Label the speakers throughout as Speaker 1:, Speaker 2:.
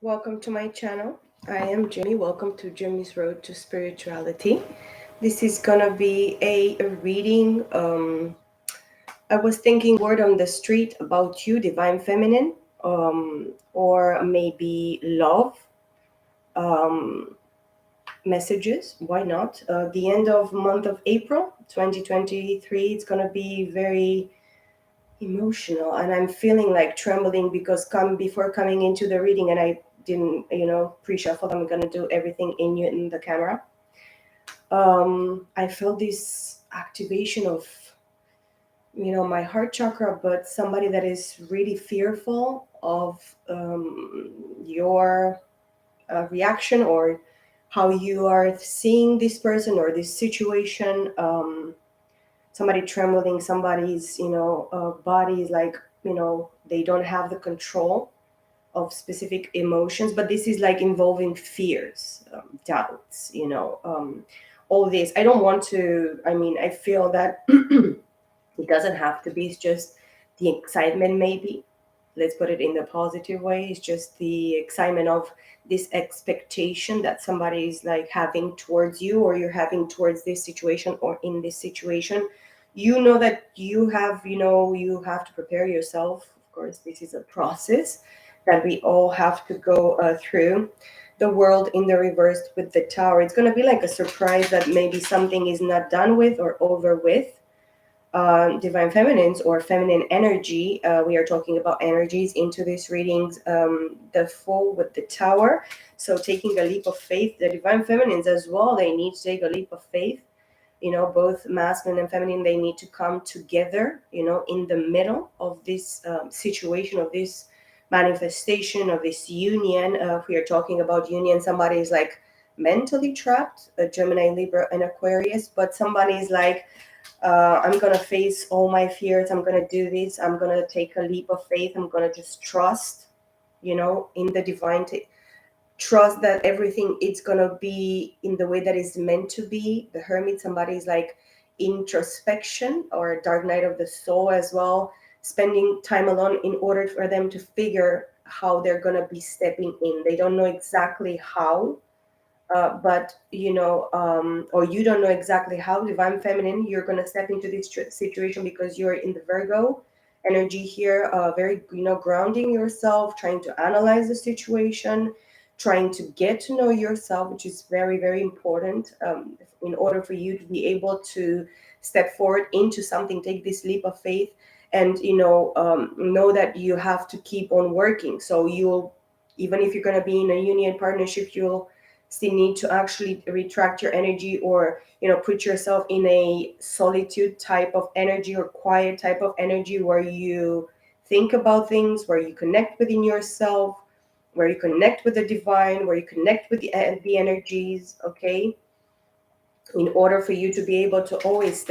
Speaker 1: Welcome to my channel. I am Jimmy. Welcome to Jimmy's Road to Spirituality. This is gonna be a reading. I was thinking word on the street about you, divine feminine, or maybe love um, messages. Why not? The end of month of April 2023. It's gonna be very emotional, and I'm feeling like trembling because come before coming into the reading, and I didn't pre-shuffle. I'm gonna do everything in the camera. I felt this activation of my heart chakra, but somebody that is really fearful of your reaction, or how you are seeing this person or this situation. Somebody trembling, somebody's body is like, they don't have the control of specific emotions, but this is like involving fears, doubts, all this. I don't want to, I feel that it doesn't have to be. It's just the excitement, maybe. Let's put it in the positive way. It's just the excitement of this expectation that somebody is like having towards you, or you're having towards this situation, or in this situation. You know that you have to prepare yourself. Of course, this is a process that we all have to go through. The world in the reverse with the tower. It's going to be like a surprise that maybe something is not done with or over with. Divine feminines or feminine energy. We are talking about energies into these readings. The Fool with the Tower. So taking a leap of faith. The divine feminines as well, they need to take a leap of faith. Both masculine and feminine, they need to come together, in the middle of this situation, of this manifestation, of this union. If we are talking about union, somebody is like mentally trapped, a Gemini, Libra, and Aquarius, but somebody is like, I'm going to face all my fears. I'm going to do this. I'm going to take a leap of faith. I'm going to just trust, in the divine. Trust that everything is going to be in the way that is meant to be. The Hermit, somebody is like introspection, or dark night of the soul as well. Spending time alone in order for them to figure how they're going to be stepping in. They don't know exactly how, but or you don't know exactly how. Divine feminine, you're going to step into this situation because you're in the Virgo energy here, very grounding yourself, trying to analyze the situation, trying to get to know yourself, which is very, very important, in order for you to be able to step forward into something, take this leap of faith, and know that you have to keep on working. So you'll, even if you're going to be in a union partnership, you'll still need to actually retract your energy, or put yourself in a solitude type of energy, or quiet type of energy, where you think about things, where you connect within yourself, where you connect with the divine, where you connect with the energies. Okay, in order for you to be able to always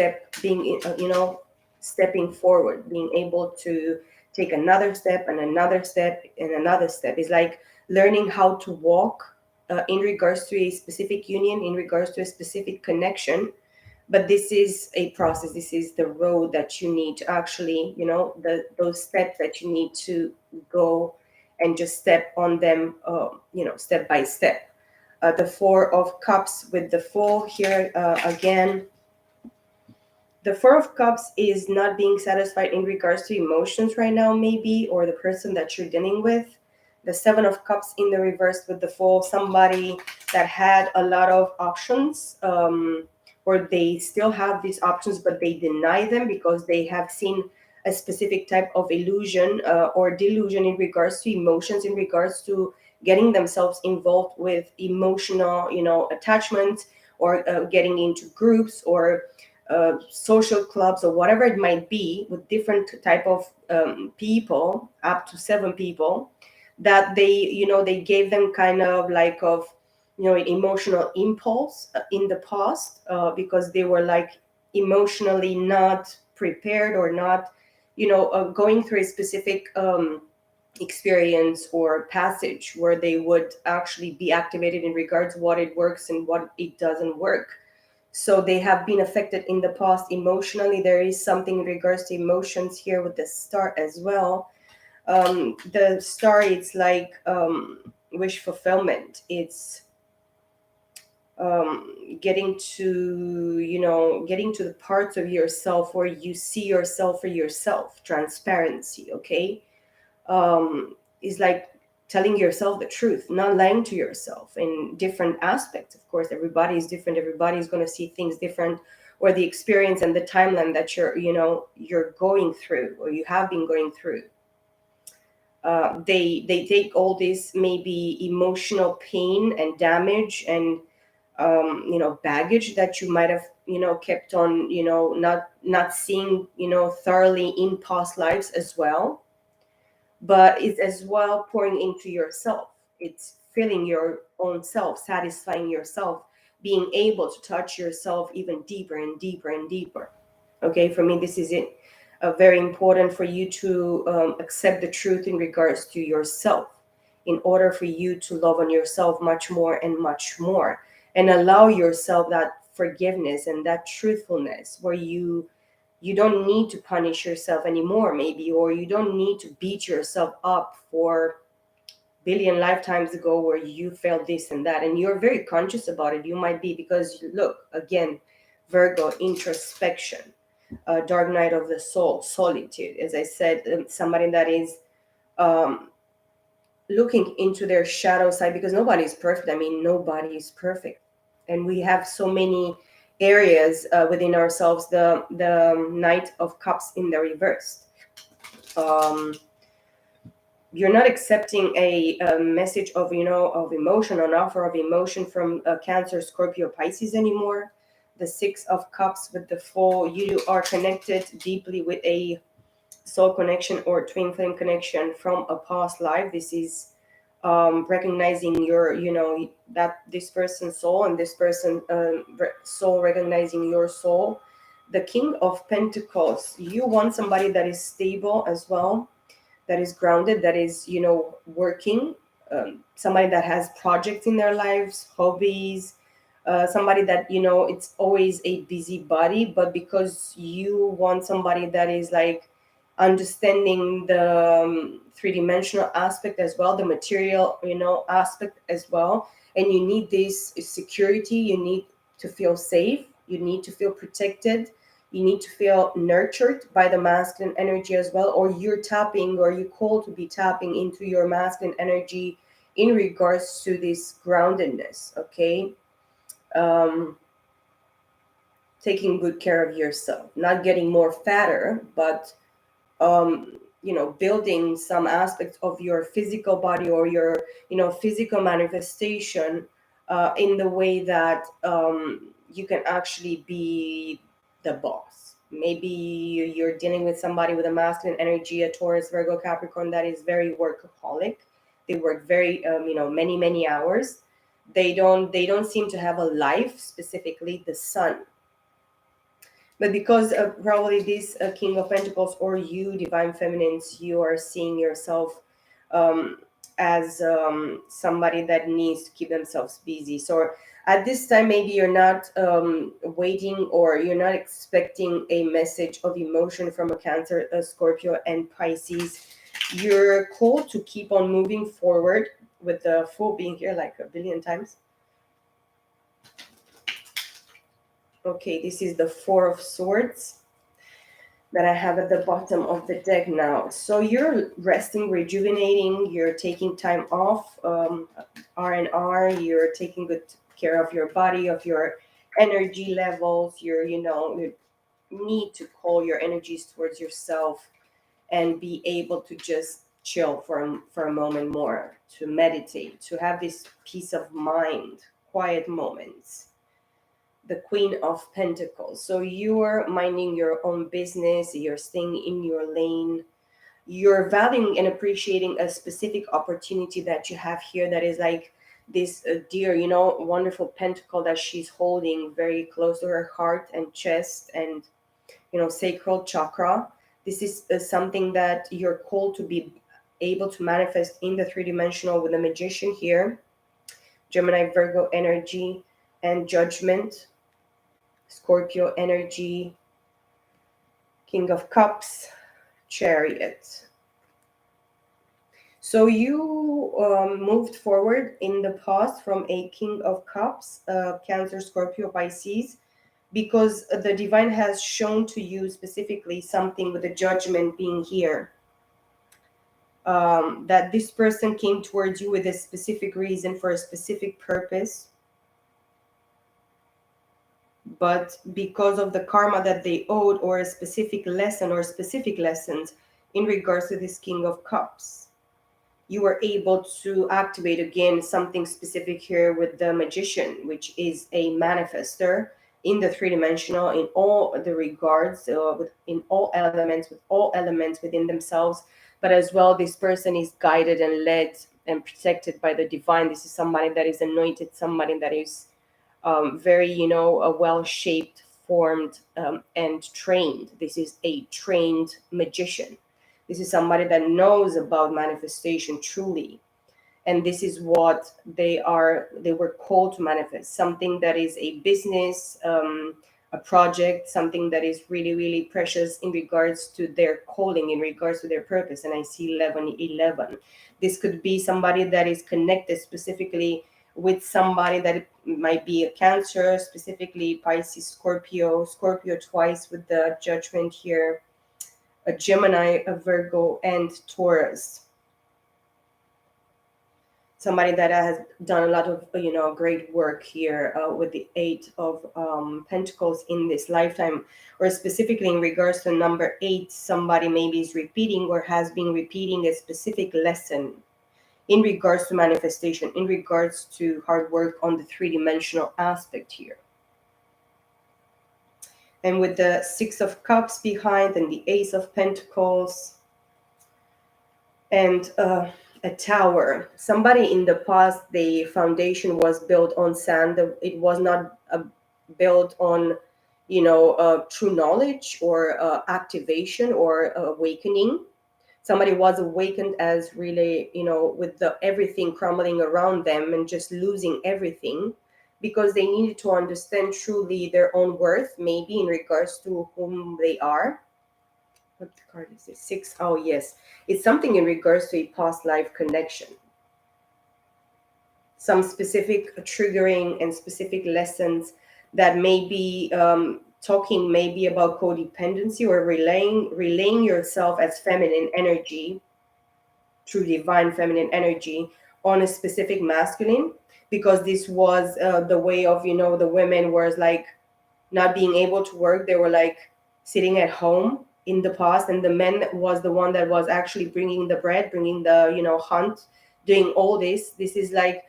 Speaker 1: stepping forward, being able to take another step and another step and another step. Is like learning how to walk, in regards to a specific union, in regards to a specific connection. But this is a process. This is the road that you need to actually, those steps that you need to go and just step on them, step by step. The Four of Cups with the Fool here, again. The Four of Cups is not being satisfied in regards to emotions right now, maybe, or the person that you're dealing with. The Seven of Cups in the reverse with the Fool, somebody that had a lot of options, or they still have these options, but they deny them because they have seen a specific type of illusion, or delusion, in regards to emotions, in regards to getting themselves involved with emotional, attachment, or getting into groups, or social clubs, or whatever it might be, with different type of people, up to 7 people, that they gave them kind of like of an emotional impulse in the past, because they were like emotionally not prepared, or not going through a specific experience or passage where they would actually be activated in regards to what it works and what it doesn't work. So they have been affected in the past emotionally. There is something in regards to emotions here with the Star as well. The Star, it's like wish fulfillment. It's getting to, getting to the parts of yourself where you see yourself for yourself. Transparency, okay, is like telling yourself the truth, not lying to yourself in different aspects. Of course, everybody is different. Everybody's going to see things different, or the experience and the timeline that you're going through, or you have been going through. They take all this maybe emotional pain and damage and baggage that you might have kept on, not seeing thoroughly in past lives as well. But it's as well pouring into yourself. It's filling your own self, satisfying yourself, being able to touch yourself even deeper and deeper and deeper. Okay, for me, this is it. Very important for you to accept the truth in regards to yourself, in order for you to love on yourself much more and much more, and allow yourself that forgiveness and that truthfulness, where you don't need to punish yourself anymore, maybe, or you don't need to beat yourself up for billion lifetimes ago where you felt this and that, and you're very conscious about it. You might be, because look again, Virgo, introspection, dark night of the soul, solitude, as I said, somebody that is um, looking into their shadow side, because nobody is perfect. I mean, nobody is perfect, and we have so many areas within ourselves. The Knight of Cups in the reverse. Um, you're not accepting a message of of emotion, an offer of emotion from Cancer, Scorpio, Pisces anymore. The Six of Cups with the Four, you are connected deeply with a soul connection or twin flame connection from a past life. This is recognizing your, that this person's soul, and this person soul recognizing your soul. The King of Pentacles, you want somebody that is stable as well, that is grounded, that is, working, somebody that has projects in their lives, hobbies, somebody that, it's always a busy body, but because you want somebody that is like understanding the three-dimensional aspect as well, the material, aspect as well, and you need this security, you need to feel safe, you need to feel protected, you need to feel nurtured by the masculine energy as well, or you're tapping, or you call to be tapping into your masculine energy in regards to this groundedness, okay. um, Taking good care of yourself, not getting more fatter, but building some aspects of your physical body, or your physical manifestation, in the way that you can actually be the boss. Maybe you're dealing with somebody with a masculine energy, a Taurus, Virgo, Capricorn, that is very workaholic. They work very many many hours. They don't seem to have a life, specifically the sun. But because of probably this King of Pentacles, or you, Divine Feminines, you are seeing yourself um, as somebody that needs to keep themselves busy. So at this time, maybe you're not waiting, or you're not expecting a message of emotion from a Cancer, a Scorpio, and Pisces. You're called to keep on moving forward, with the Fool being here like a billion times. Okay, this is the Four of Swords that I have at the bottom of the deck now. So you're resting, rejuvenating, you're taking time off, R&R, you're taking good care of your body, of your energy levels. You need to call your energies towards yourself and be able to just chill for a moment more, to meditate, to have this peace of mind, quiet moments. The Queen of Pentacles. So you're minding your own business, you're staying in your lane, you're valuing and appreciating a specific opportunity that you have here, that is like this dear, wonderful pentacle that she's holding very close to her heart and chest and, sacral chakra. This is something that you're called to be able to manifest in the three-dimensional with the Magician here, Gemini, Virgo energy, and Judgment, Scorpio energy, King of Cups, Chariot. So you moved forward in the past from a King of Cups, Cancer, Scorpio, Pisces, because the divine has shown to you specifically something with the judgment being here. That this person came towards you with a specific reason for a specific purpose, but because of the karma that they owed, or a specific lesson or specific lessons in regards to this King of Cups, you were able to activate again something specific here with the Magician, which is a manifester in the three-dimensional in all the regards, in all elements, with all elements within themselves. But as well, this person is guided and led and protected by the divine. This is somebody that is anointed, somebody that is very, a well-shaped, formed, and trained. This is a trained magician. This is somebody that knows about manifestation truly. And this is what they were called to manifest, something that is a business, a project, something that is really, really precious in regards to their calling, in regards to their purpose. And I see 1111. This could be somebody that is connected specifically with somebody that might be a Cancer, specifically Pisces, Scorpio twice with the judgment here, a Gemini, a Virgo, and Taurus. Somebody that has done a lot of great work here with the Eight of Pentacles in this lifetime, or specifically in regards to number 8, somebody maybe is repeating or has been repeating a specific lesson in regards to manifestation, in regards to hard work on the three-dimensional aspect here. And with the Six of Cups behind and the Ace of Pentacles and a tower. Somebody in the past, the foundation was built on sand. It was not built on, true knowledge or activation or awakening. Somebody was awakened as really, with the everything crumbling around them and just losing everything, because they needed to understand truly their own worth, maybe in regards to whom they are. What card is this? 6. Oh, yes. It's something in regards to a past life connection. Some specific triggering and specific lessons that may be talking maybe about codependency, or relaying yourself as feminine energy, through divine feminine energy, on a specific masculine, because this was the way of, the women was like not being able to work. They were like sitting at home in the past, and the men was the one that was actually bringing the bread, bringing the hunt, doing all this is like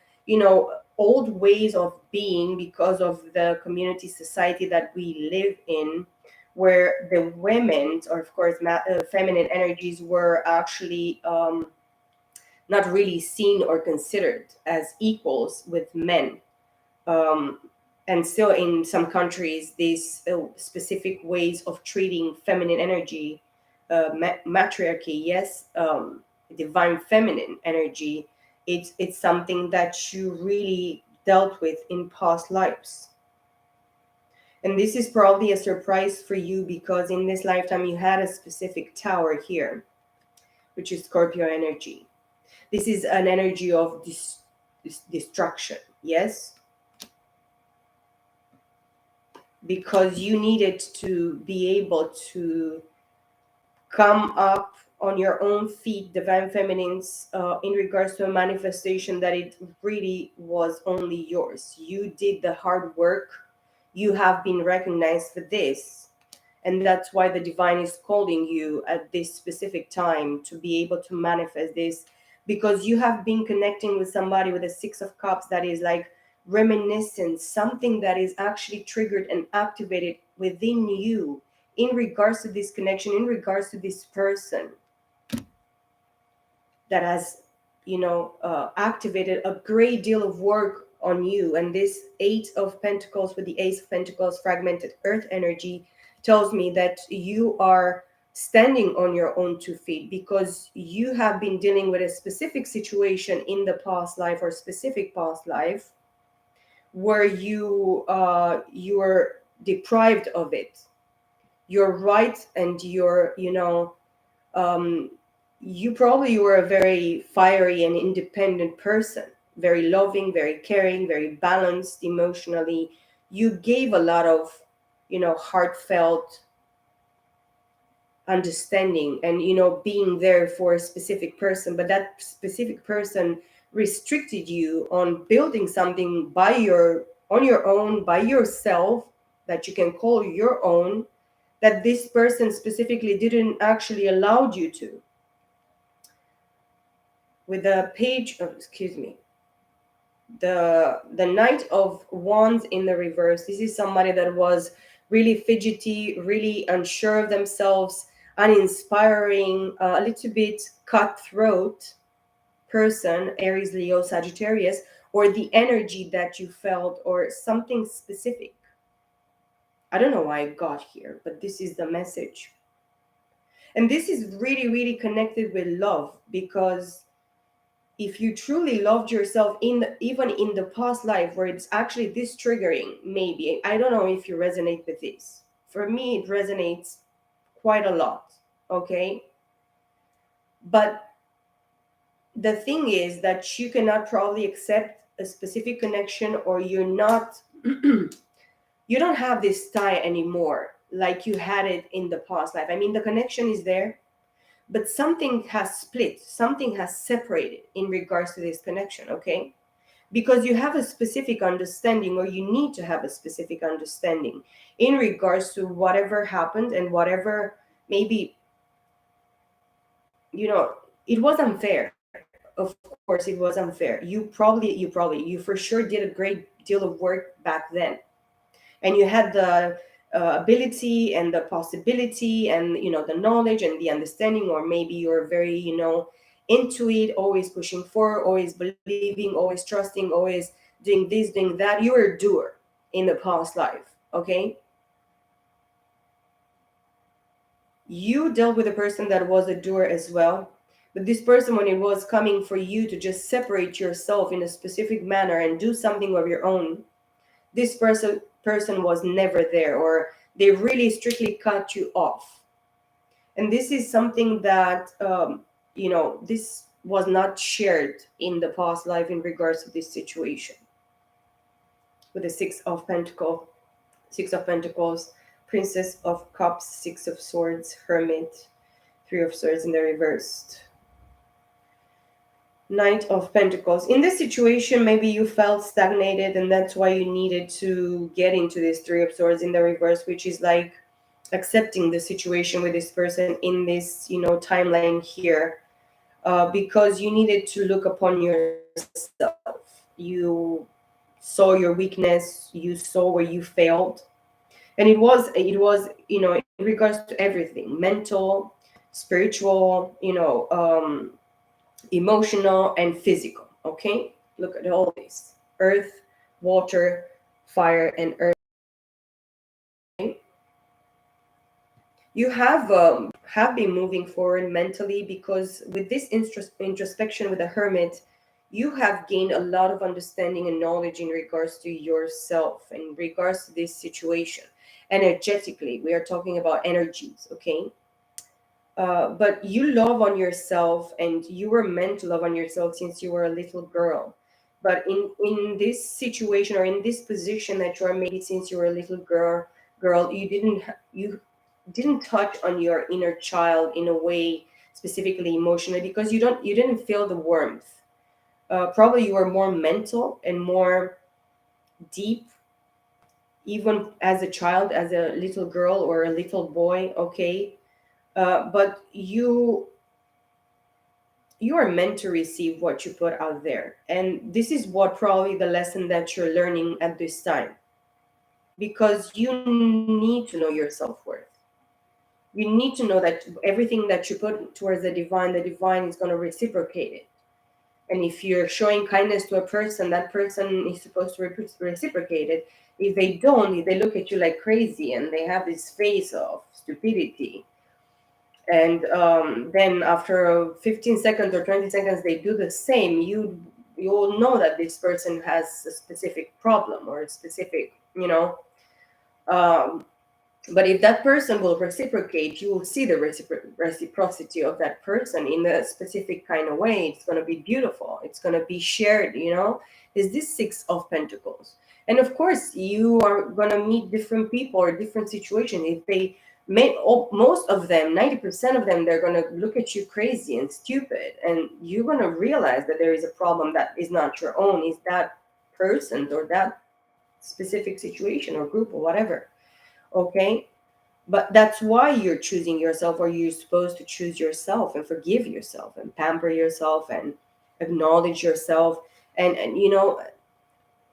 Speaker 1: old ways of being, because of the community society that we live in, where the women, or of course feminine energies, were actually not really seen or considered as equals with men. um, and still in some countries, these specific ways of treating feminine energy, matriarchy, yes, divine feminine energy, it's something that you really dealt with in past lives. And this is probably a surprise for you, because in this lifetime you had a specific tower here, which is Scorpio energy. This is an energy of destruction, yes, because you needed to be able to come up on your own feet, divine feminines, in regards to a manifestation that it really was only yours. You did the hard work. You have been recognized for this. And that's why the divine is calling you at this specific time to be able to manifest this, because you have been connecting with somebody with a Six of Cups that is like reminiscent, something that is actually triggered and activated within you in regards to this connection, in regards to this person that has, activated a great deal of work on you. And this Eight of Pentacles with the Ace of Pentacles, fragmented earth energy, tells me that you are standing on your own 2 feet, because you have been dealing with a specific situation in the past life, or specific past life, where you were deprived of it, your right, and your um you were a very fiery and independent person, very loving, very caring, very balanced emotionally. You gave a lot of, heartfelt understanding and, being there for a specific person, but that specific person restricted you on building something on your own, by yourself, that you can call your own, that this person specifically didn't actually allow you to. With the page of, excuse me, the Knight of Wands in the reverse, this is somebody that was really fidgety, really unsure of themselves, uninspiring, a little bit cutthroat person, Aries, Leo, Sagittarius, or the energy that you felt, or something specific. I don't know why I got here, but this is the message. And this is really, really connected with love, because if you truly loved yourself, even in the past life where it's actually this triggering, maybe, I don't know if you resonate with this. For me, it resonates quite a lot. Okay. But the thing is that you cannot probably accept a specific connection, or you're not, you don't have this tie anymore like you had it in the past life. I mean, the connection is there, but something has split, something has separated in regards to this connection. Okay. Because you have a specific understanding, or you need to have a specific understanding in regards to whatever happened, and whatever, maybe, you know it was unfair. Of course it was unfair. You for sure did a great deal of work back then, and you had the ability and the possibility, and the knowledge and the understanding, or maybe you're very, into it, always pushing forward, always believing, always trusting, always doing this, doing that. You were a doer in the past life. Okay. You dealt with a person that was a doer as well, but this person, when it was coming for you to just separate yourself in a specific manner and do something of your own, this person was never there, or they really strictly cut you off. And this is something that, this was not shared in the past life in regards to this situation. With the Six of Pentacles, Princess of Cups, Six of Swords, Hermit, Three of Swords in the reversed, Knight of Pentacles. In this situation, maybe you felt stagnated, and that's why you needed to get into this Three of Swords in the reverse, which is like accepting the situation with this person in this, timeline here, because you needed to look upon yourself. You saw your weakness, you saw where you failed, and it was in regards to everything: mental, spiritual, emotional, and physical. Okay, look at all this: earth, water, fire, and earth. You have been moving forward mentally, because with this introspection with the Hermit, you have gained a lot of understanding and knowledge in regards to yourself, in regards to this situation. Energetically, we are talking about energies. Okay. But you love on yourself, and you were meant to love on yourself since you were a little girl. But in this situation, or in this position that you are, maybe since you were a little girl, you didn't touch on your inner child in a way, specifically emotionally, because you didn't feel the warmth. Probably you were more mental and more deep, even as a child, as a little girl or a little boy. Okay. But you are meant to receive what you put out there, and this is what probably the lesson that you're learning at this time, because you need to know your self-worth. You need to know that everything that you put towards the divine is going to reciprocate it. And if you're showing kindness to a person, that person is supposed to reciprocate it. If they don't, if they look at you like crazy and they have this face of stupidity, and then after 15 seconds or 20 seconds they do the same, you will know that this person has a specific problem, or a specific, um, But if that person will reciprocate, you will see the reciprocity of that person in a specific kind of way. It's going to be beautiful. It's going to be shared, Is this Six of Pentacles? And of course, you are going to meet different people or different situations. If they most of them, 90% of them, they're going to look at you crazy and stupid. And you're going to realize that there is a problem that is not your own, is that person or that specific situation or group or whatever. Okay, but that's why you're choosing yourself, or you're supposed to choose yourself and forgive yourself and pamper yourself and acknowledge yourself. And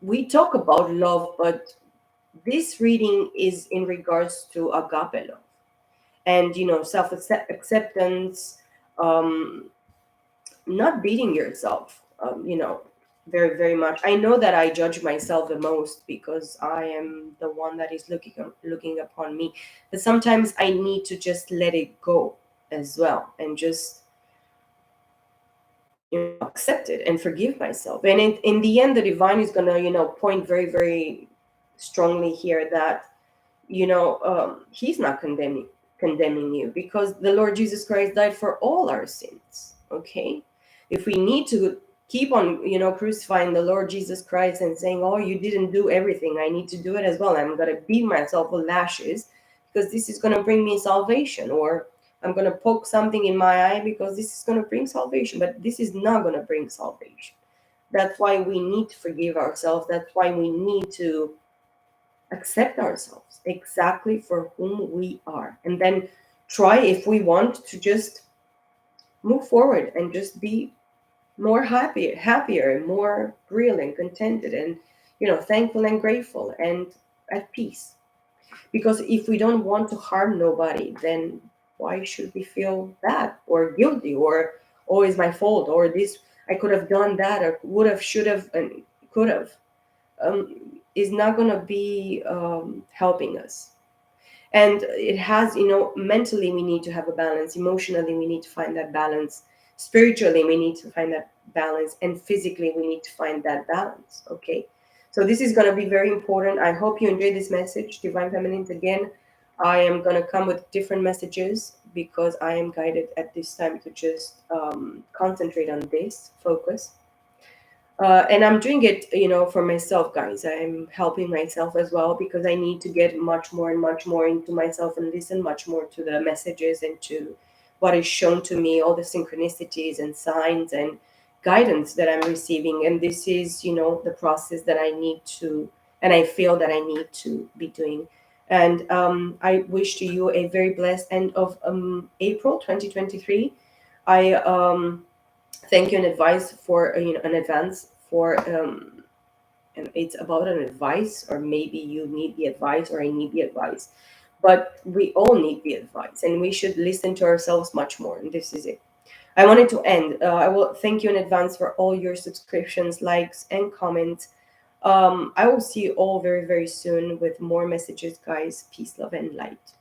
Speaker 1: we talk about love, but this reading is in regards to agape love and self acceptance, um not beating yourself, very very much. I know that I judge myself the most because I am the one that is looking upon me, but sometimes I need to just let it go as well, and just accept it and forgive myself. And in the end, the divine is gonna point very very strongly here that he's not condemning you, because the Lord Jesus Christ died for all our sins. Okay, if we need to keep on crucifying the Lord Jesus Christ and saying, oh, you didn't do everything, I need to do it as well, I'm going to beat myself with lashes because this is going to bring me salvation, or I'm going to poke something in my eye because this is going to bring salvation, but this is not going to bring salvation. That's why we need to forgive ourselves. That's why we need to accept ourselves exactly for whom we are, and then try, if we want to, just move forward and just be more happier, more real and contented, and thankful and grateful and at peace. Because if we don't want to harm nobody, then why should we feel bad or guilty, or oh, it's my fault, or this, I could have done that, or would have, should have, and could have, is not going to be helping us. And it has, mentally we need to have a balance, emotionally we need to find that balance, spiritually we need to find that balance, and physically we need to find that balance. Okay, so this is going to be very important. I hope you enjoyed this message, Divine Feminines. Again, I am going to come with different messages because I am guided at this time to just concentrate on this, focus. And I'm doing it, for myself, guys. I'm helping myself as well because I need to get much more and much more into myself and listen much more to the messages and to what is shown to me, all the synchronicities and signs and guidance that I'm receiving. And this is, the process that I need to, and I feel that I need to be doing. And I wish to you a very blessed end of April 2023. I thank you in advice for an advance for and it's about an advice, or maybe you need the advice or I need the advice, but we all need the advice and we should listen to ourselves much more, and this is it. I wanted to end. I will thank you in advance for all your subscriptions, likes, and comments. I will see you all very very soon with more messages, guys. Peace, love, and light.